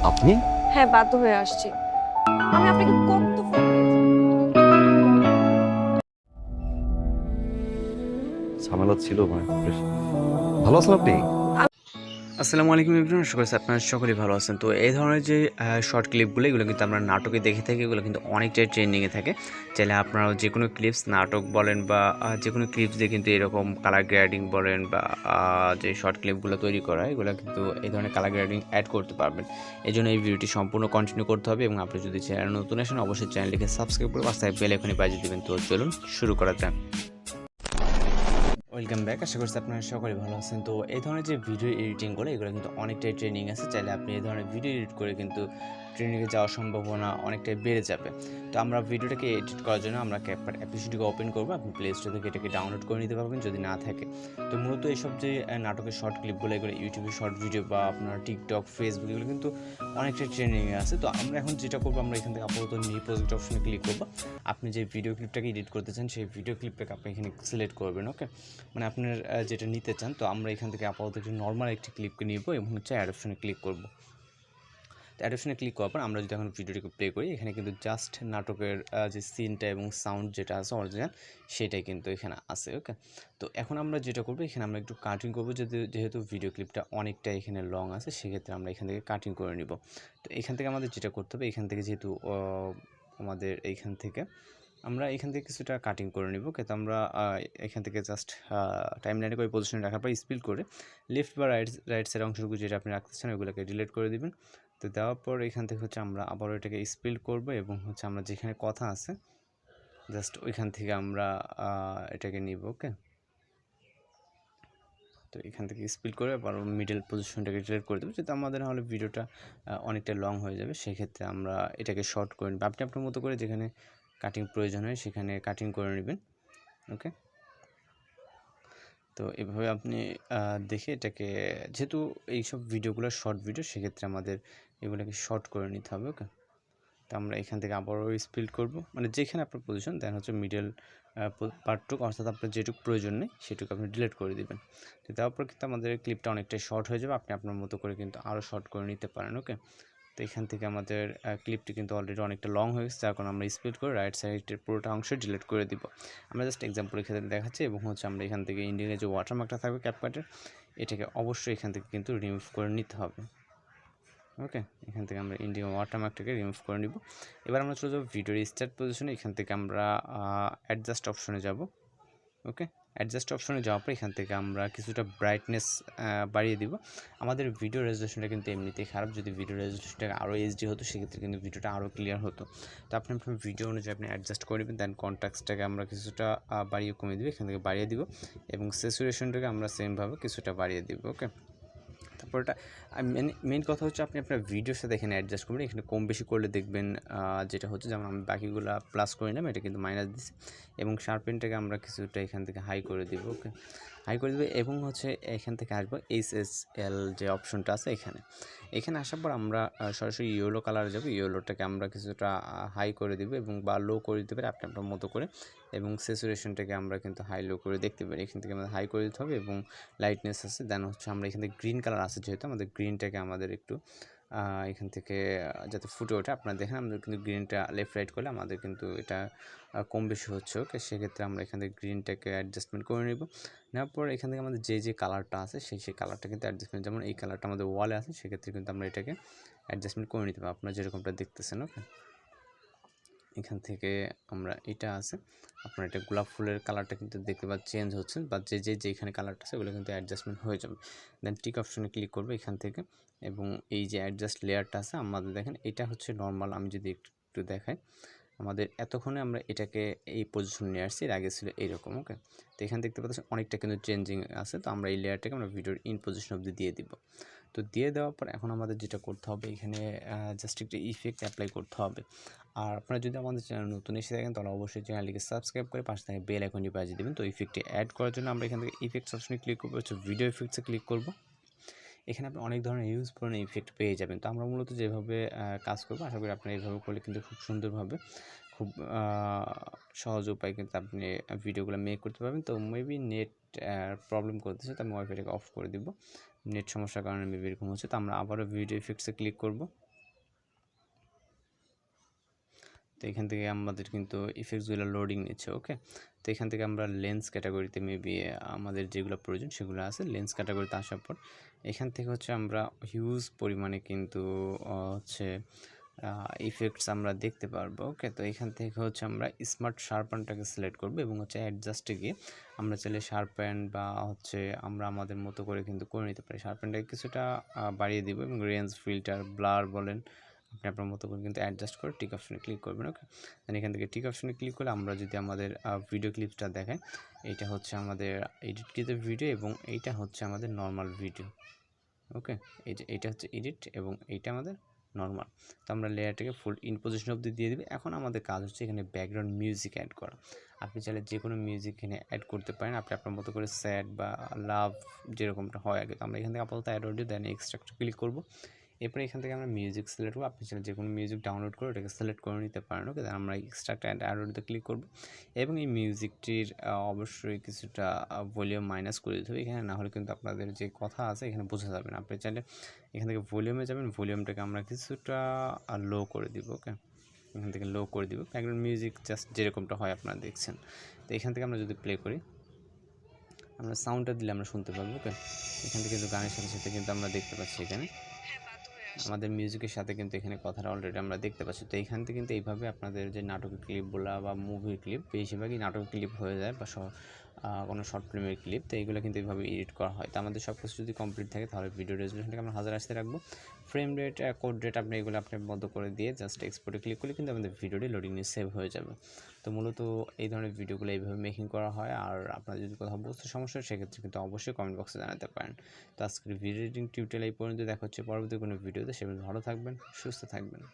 আপনি? হ্যাঁ, বাধ্য হয়ে আসছি। আমি আপনাকে কত ফোন দিয়েছি। ঝামেলা ছিল মানে বেশ। ভালো আছেন আপনি? আসসালামু আলাইকুম এভরিওয়ান, আশা করছি আপনারা সকলেই ভালো আছেন। তো এই ধরনের যে শর্ট ক্লিপগুলো এগুলো কিন্তু আমরা নাটকে দেখে থাকি, এগুলো কিন্তু অনেকটাই ট্রেন্ডিংয়ে থাকে। চাইলে আপনারাও যে কোনো ক্লিপস নাটক বলেন বা যে কোনো ক্লিপস দিয়ে কিন্তু এরকম কালার গ্রেডিং বলেন বা যে শর্ট ক্লিপগুলো তৈরি করা হয় এগুলো কিন্তু এই ধরনের কালার গ্রেডিং অ্যাড করতে পারবেন। এই জন্য এই ভিডিওটি সম্পূর্ণ কন্টিনিউ করতে হবে এবং আপনি যদি চ্যানেল নতুন আসেন অবশ্যই চ্যানেলটিকে সাবস্ক্রাইব করে পাশে বেল আইকনে বাজিয়ে দেবেন। তো চলুন শুরু করা যাক। ওয়েলকাম ব্যাক, আশা করছি আপনারা সকলেই ভালো আছেন। তো এই ধরনের যে ভিডিও এডিটিংগুলো এগুলো কিন্তু অনেকটাই ট্রেনিং আছে। চাইলে আপনি এই ধরনের ভিডিও এডিট করে কিন্তু ট্রেনিংয়ে যাওয়ার সম্ভাবনা অনেকটাই বেড়ে যাবে। তো আমরা ভিডিওটাকে এডিট করার জন্য আমরা CapCut অ্যাপ্লিকেশনটিকে ওপেন করবো। আপনি প্লে স্টোর থেকে এটাকে ডাউনলোড করে নিতে পারবেন যদি না থাকে। তো মূলত এইসব যে নাটকের শর্ট ক্লিপগুলো এগুলো ইউটিউবে শর্ট ভিডিও বা আপনার টিকটক, ফেসবুক এগুলো কিন্তু অনেকটাই ট্রেনিংয়ে আছে। তো আমরা এখন যেটা করবো, আমরা এখান থেকে আপাতত নিউ প্রজেক্ট অপশনে ক্লিক করবো। আপনি যে ভিডিও ক্লিপটাকে এডিট করতে চান সেই ভিডিও ক্লিপটাকে আপনি এখানে সিলেক্ট করবেন। ওকে, মানে আপনার যেটা নিতে চান। তো আমরা এখান থেকে আপাতত একটি নর্মাল একটি ক্লিপকে নিব এবং হচ্ছে অ্যাড অপশনে ক্লিক করব। তো অ্যাড অপশনে ক্লিক করার পর আমরা যদি এখন ভিডিওটিকে প্লে করি, এখানে কিন্তু জাস্ট নাটকের যে সিনটা এবং সাউন্ড যেটা আছে অরিজিনাল সেটাই কিন্তু এখানে আছে। ওকে, তো এখন আমরা যেটা করবো, এখানে আমরা একটু কাটিং করবো। যেহেতু ভিডিও ক্লিপটা অনেকটা এখানে লং আছে, সেক্ষেত্রে আমরা এখান থেকে কাটিং করে নিব। তো এখান থেকে আমাদের যেটা করতে হবে, এখান থেকে যেহেতু আমাদের এইখান থেকে আমরা এখান থেকে কিছুটা কাটিং করে নিব। কিন্তু আমরা এখান থেকে জাস্ট টাইমলাইনে করে পজিশনে রাখার পর স্পিড করে লেফট বা রাইট সাইড অংশটুকু যেটা আপনি রাখতে চান ওগুলোকে ডিলিট করে দিবেন। তো দেওয়ার পর এখান থেকে হচ্ছে আমরা আবারও এটাকে স্পিড করব এবং হচ্ছে আমরা যেখানে কথা আছে জাস্ট ওইখান থেকে আমরা এটাকে নিব। ওকে, তো এখান থেকে স্পিড করে আবার মিডল পজিশনটাকে ডিলিট করে দেবো, যেহেতু আমাদের হলে ভিডিওটা অনেকটা লং হয়ে যাবে। সেক্ষেত্রে আমরা এটাকে শর্ট করে নেব। আপনি আপনার মতো করে যেখানে কাটিং প্রয়োজন হয় সেখানে কাটিং করে নেবেন। ওকে, তো এভাবে আপনি দেখে এটাকে, যেহেতু এইসব ভিডিওগুলো শর্ট ভিডিও, সেক্ষেত্রে আমাদের এগুলোকে শর্ট করে নিতে হবে। ওকে, তো আমরা এখান থেকে আবারও স্পিড করব, মানে যেখানে আপনার পজিশন দেন হচ্ছে মিডল পার্টটুক, অর্থাৎ আপনার যেটুকু প্রয়োজন নেই সেটুকু আপনি ডিলিট করে দিবেন। তো তারপর কিন্তু আমাদের ক্লিপটা অনেকটাই শর্ট হয়ে যাবে। আপনি আপনার মতো করে কিন্তু আরও শর্ট করে নিতে পারেন। ওকে, তো এখান থেকে আমাদের ক্লিপটি কিন্তু অলরেডি অনেকটা লং হয়ে গেছে, যার কারণে আমরা স্পিড করে রাইট সাইডের পুরোটা অংশ ডিলিট করে দিব। আমরা জাস্ট এক্সাম্পল ক্ষেত্রে দেখাচ্ছি এবং হচ্ছে আমরা এখান থেকে ইন্ডিয়ানের যে ওয়াটারমার্কটা থাকবে ক্যাপকাটের, এটাকে অবশ্যই এখান থেকে কিন্তু রিমুভ করে নিতে হবে। ওকে, এখান থেকে আমরা ইন্ডিয়ান ওয়াটারমার্কটাকে রিমুভ করে নিব। এবার আমরা চলে যাবো ভিডিওর স্টার্ট পজিশনে। এখান থেকে আমরা অ্যাডজাস্ট অপশনে যাব। ওকে, অ্যাডজাস্ট অপশনে যাওয়ার পর এখান থেকে আমরা কিছুটা ব্রাইটনেস বাড়িয়ে দিব। আমাদের ভিডিও রেজলিউশনটা কিন্তু এমনিতেই খারাপ, যদি ভিডিও রেজলিউশনটা আরও এইচডি হতো সেক্ষেত্রে কিন্তু ভিডিওটা আরও ক্লিয়ার হতো। তো আপনি আপনার ভিডিও অনুযায়ী আপনি অ্যাডজাস্ট করে নেবেন। দেন কন্ট্রাস্টটাকে আমরা কিছুটা বাড়িয়ে কমিয়ে দিব, এখান থেকে বাড়িয়ে দিব এবং স্যাচুরেশনটাকে আমরা সেমভাবে কিছুটা বাড়িয়ে দিব। ওকে, তারপরটা মেন কথা হচ্ছে আপনি আপনার ভিডিওর সাথে এখানে অ্যাডজাস্ট করবেন। এখানে কম বেশি করলে দেখবেন যেটা হচ্ছে, যেমন আমি বাকিগুলো প্লাস করে নিলাম, এটা কিন্তু মাইনাস দিচ্ছি এবং শার্পেনটাকে আমরা কিছুটা এখান থেকে হাই করে দিব। ওকে, হাই করে দেবে এবং হচ্ছে এখান থেকে আসবো SSL যে অপশনটা আছে এখানে আসার পর আমরা সরাসরি ইয়েলো কালার যাবো। ইয়েলোটাকে আমরা কিছুটা হাই করে দিব এবং বা লো করে দিতে পারি আপনি আপনার মতো করে, এবং স্যাচুরেশনটাকে আমরা কিন্তু হাই লো করে দেখতে পারি। এখান থেকে আমাদের হাই করে দিতে হবে এবং লাইটনেস আছে। দেন হচ্ছে আমরা এখান থেকে গ্রিন কালার আছে, যেহেতু আমাদের গ্রিনটাকে আমাদের একটু এখান থেকে যাতে ফুটে ওঠে। আপনারা দেখেন আমাদের কিন্তু গ্রিনটা লেফট রাইট করলে আমাদের কিন্তু এটা কম বেশি হচ্ছে। ওকে, সেক্ষেত্রে আমরা এখান থেকে গ্রিনটাকে অ্যাডজাস্টমেন্ট করে নেব। নেওয়ার পর এখান থেকে আমাদের যে কালারটা আছে সেই কালারটা কিন্তু অ্যাডজাস্টমেন্ট, যেমন এই কালারটা আমাদের ওয়ালে আছে, সেক্ষেত্রে কিন্তু আমরা এটাকে অ্যাডজাস্টমেন্ট করে নিতে পারি আপনারা যেরকমটা দেখতেছেন। ওকে, এখান থেকে আমরা এটা আছে, আপনার এটা গোলাপ ফুলের কালারটা কিন্তু দেখতে বা চেঞ্জ হচ্ছে, বা যেখানে কালারটা আছে ওগুলো কিন্তু অ্যাডজাস্টমেন্ট হয়ে যাবে। দেন টিক অপশনে ক্লিক করবে এখান থেকে, এবং এই যে অ্যাডজাস্ট লেয়ারটা আছে আমাদের দেখেন এটা হচ্ছে নর্মাল। আমি যদি একটু দেখাই, আমাদের এতক্ষণে আমরা এটাকে এই পজিশন নিয়ে আসছি, এর আগে ছিল এইরকম। ওকে, তো এখানে দেখতে পাচ্ছেন অনেকটা কিন্তু চেঞ্জিং আছে। তো আমরা এই লেয়ারটাকে আমরা ভিডিওর ইন পজিশন অবধি দিয়ে দিব। তো দিয়ে দেওয়ার পর এখন আমাদের যেটা করতে হবে, এখানে জাস্ট একটা ইফেক্ট অ্যাপ্লাই করতে হবে। আর আপনারা যদি আমাদের চ্যানেল নতুন এসে থাকেন তাহলে অবশ্যই চ্যানেলটিকে সাবস্ক্রাইব করে পাশে থেকে বেল আইকনটি বাজিয়ে দেবেন। তো ইফেক্টটি অ্যাড করার জন্য আমরা এখান থেকে ইফেক্টস অপশনে ক্লিক করবো, হচ্ছে ভিডিও ইফেক্টসে ক্লিক করব। এখানে আপনি অনেক ধরনের ইউজ পুরনো ইফেক্ট পেয়ে যাবেন। তো আমরা মূলত যেভাবে কাজ করবো, আশা করি আপনারা এইভাবে করলে কিন্তু খুব সুন্দরভাবে, খুব সহজ উপায় কিন্তু আপনি ভিডিওগুলো মেক করতে পারবেন। তো মেবি নেট প্রবলেম করতেছে, তো আমি ওয়াইফাইটাকে অফ করে দিব। নেট সমস্যার কারণে মেবি এরকম হচ্ছে। তো আমরা আবারও ভিডিও ইফেক্টসে ক্লিক করব। তো এখান থেকে আমাদের কিন্তু ইফেক্টসগুলো লোডিং নিচ্ছে। ওকে, তো এখান থেকে আমরা লেন্স ক্যাটাগরিতে মেবি আমাদের যেগুলো প্রয়োজন সেগুলো আছে। লেন্স ক্যাটাগরিতে আসার পর এখান থেকে হচ্ছে আমরা হিউজ পরিমাণে কিন্তু হচ্ছে ইফেক্টস আমরা দেখতে পারবো। ওকে, তো এখান থেকে হচ্ছে আমরা স্মার্ট শার্পেনটাকে সিলেক্ট করবো এবং হচ্ছে অ্যাডজাস্টে গিয়ে আমরা চাইলে শার্পেন বা হচ্ছে আমরা আমাদের মতো করে কিন্তু করে নিতে পারি। শার্পেনটাকে কিছুটা বাড়িয়ে দিব এবং রেঞ্জ, ফিল্টার, ব্লার বলেন আপনি আপনার মতো করে কিন্তু অ্যাডজাস্ট করে টিক অপশনে ক্লিক করবেন। ওকে, দেন এখান থেকে টিক অপশনে ক্লিক করলে আমরা যদি আমাদের ভিডিও ক্লিপসটা দেখাই, এইটা হচ্ছে আমাদের এডিটকৃত ভিডিও এবং এইটা হচ্ছে আমাদের নর্মাল ভিডিও। ওকে, এই যে এইটা হচ্ছে এডিট এবং এইটা আমাদের নর্মাল। তো আমরা লেয়ারটাকে ফুল ইন পজিশন অবধি দিয়ে দিবি। এখন আমাদের কাজ হচ্ছে এখানে ব্যাকগ্রাউন্ড মিউজিক অ্যাড করা। আপনি চাইলে যে কোনো মিউজিক এখানে অ্যাড করতে পারেন, আপনি আপনার মতো করে স্যাড বা লাভ যেরকমটা হয় আগে। তো আমরা এখান থেকে আপাতত অ্যাড অডিও দেন এক্সট্রাক্ট ক্লিক করবো। এরপরে এখান থেকে আমরা মিউজিক সিলেক্ট করবো। আপনি চাইলে যে কোনো মিউজিক ডাউনলোড করে ওটাকে সিলেক্ট করে নিতে পারেন। ওকে, আমরা এক্সট্রাক্ট অ্যাড অডিওতে ক্লিক করবো এবং এই মিউজিকটির অবশ্যই কিছুটা ভলিউম মাইনাস করে দিতে হবে এখানে, না হলে কিন্তু আপনাদের যে কথা আছে এখানে বোঝা যাবে না। আপনি চাইলে এখান থেকে ভলিউমে যাবেন, ভলিউমটাকে আমরা কিছুটা লো করে দিব। ওকে, এখান থেকে লো করে দিব। ব্যাকগ্রাউন্ড মিউজিক জাস্ট যেরকমটা হয় আপনারা দেখছেন। তো এখান থেকে আমরা যদি প্লে করি, আমরা সাউন্ডটা দিলে আমরা শুনতে পাবো। ওকে, এখান থেকে কিন্তু গানের সাথে সাথে কিন্তু আমরা দেখতে পাচ্ছি এখানে আমাদের মিউজিকের সাথে কিন্তু এখানে কথাটা অলরেডি আমরা দেখতে পাচ্ছি। তো এইখান থেকে কিন্তু এইভাবে আপনাদের যে নাটকের ক্লিপগুলো বা মুভির ক্লিপ, বেশিরভাগই নাটকের ক্লিপ হয়ে যায় বা কোনো শর্ট ফিল্মের ক্লিপ, তো এইগুলো কিন্তু এইভাবে এডিট করা হয়। তো আমাদের সব কিছু যদি কমপ্লিট থাকে তাহলে ভিডিও রেজলিউশনটাকে আমরা 1080 রাখবো। ফ্রেম রেট, কোড রেট আপনি এগুলো আপনার মতো করে দিয়ে জাস্ট এক্সপোর্টে ক্লিক করলে কিন্তু আমাদের ভিডিওটি লোডিং নিয়ে সেভ হয়ে যাবে। তো মূলত এই ধরনের ভিডিওগুলো এইভাবে মেকিং করা হয়। আর আপনার যদি কোথাও বুঝতে সমস্যা হয় সেক্ষেত্রে কিন্তু অবশ্যই কমেন্ট বক্সে জানাতে পারেন। তো আজকের ভিডিও এডিটিং টিউটোরিয়াল এই পর্যন্ত, দেখা হচ্ছে পরবর্তী কোনো ভিডিওতে। সে ভালো থাকবেন, সুস্থ থাকবেন।